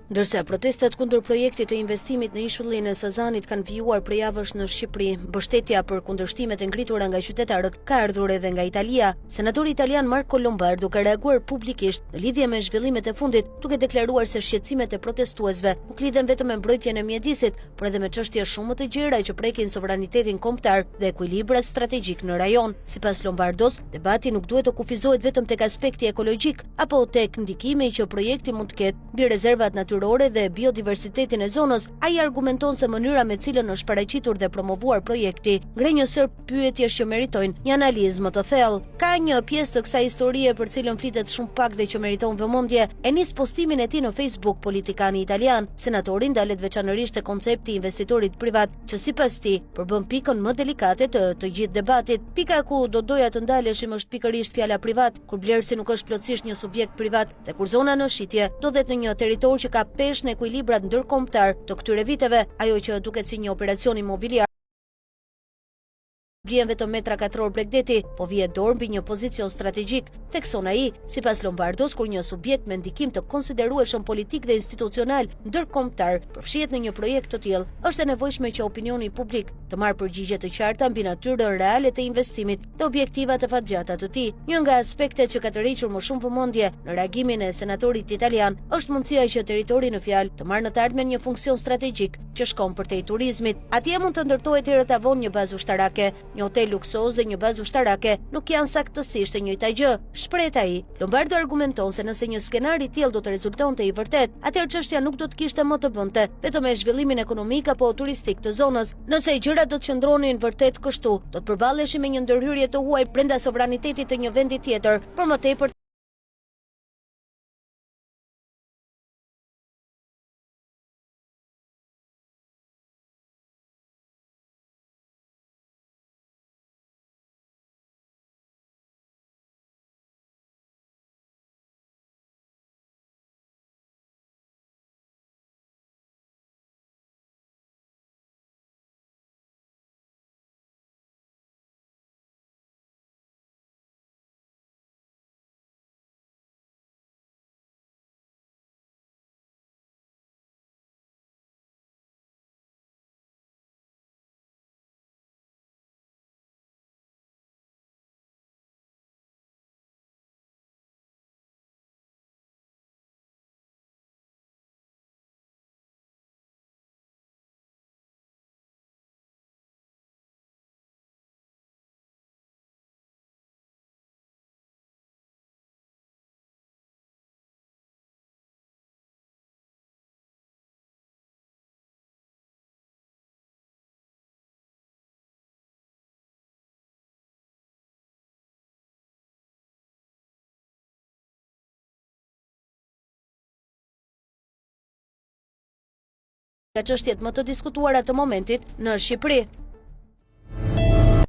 Ndërsa protestat kundër projektit të investimit në ishullin e Sazanit kanë vijuar prej javësh në Shqipëri, mbështetja për kundërshtimet e ngritura nga qytetarët ka ardhur edhe nga Italia. Senatori italian Marco Lombardo ka reaguar publikisht në lidhje me zhvillimet e fundit, duke deklaruar se shqetësimet e protestuesve nuk lidhen vetëm me mbrojtjen e mjedisit, por edhe me çështje shumë më të gjera që prekin sovranitetin kombëtar dhe ekuilibrat strategjik në rajon. Sipas Lombardos, debati nuk duhet të kufizohet vetëm tek aspekti ekologjik apo tek ndikimi që projekti mund të ketë mbi rezervat natyrore dhe biodiversitetin e zonës. Ai argumenton se mënyra me cilën është paraqitur dhe promovuar projekti ngre një sër pyetjesh që meritojnë një analizë më të thellë. Ka një pjesë të kësaj historie për cilën flitet shumë pak dhe që meriton vëmendje. E nis postimin e tij në Facebook politikani italian. Senatori ndalet veçanërisht te koncepti i investitorit privat, që sipas tij përbën pikën më delikate të gjithë debatit. Pika ku do doja të ndaleshim është pikërisht fjala privat, kur vlerësi nuk është plotësisht një subjekt privat dhe kur zona në shitje ndodhet në një territor që ka peshë në ekuilibrat ndërkombëtar të këtyre viteve, ajo që duket si një operacion imobiliar blien vetëm metra katror Bregdeti, po vihet dorë mbi një pozicion strategjik. Tek zona I, sipas Lombardos, kur një subjekt me ndikim të konsiderueshëm politik dhe institucional ndërkombëtar përfshihet në një projekt të tillë, është e nevojshme që opinioni publik të marrë përgjigje të qarta mbi natyrën reale të investimit dhe objektivat e fatgjata të tij. Një nga aspektet që ka tërhequr më shumë vëmendje në reagimin e senatorit italian është mundësia që territori në fjalë të marrë në të ardhmen një funksion strategjik që shkon përtej turizmit. Atje mund të ndërtohet herët avon një bazë ushtarake. Një hotel luksoz dhe një bazë ushtarake nuk janë saktësisht e njëjta gjë, shpreh ai. Lombardo argumenton se nëse një skenar i tillë do të rezultonte i vërtet, atëherë çështja nuk do të kishte më të bënte vetëm me zhvillimin ekonomik apo turistik të zonës. Nëse gjërat do të qëndronin vërtet kështu, do të përballeshim me një ndërhyrje të huaj brenda sovranitetit të një vendi tjetër, por më tepër ka çështjet më të diskutuara të momentit në Shqipëri.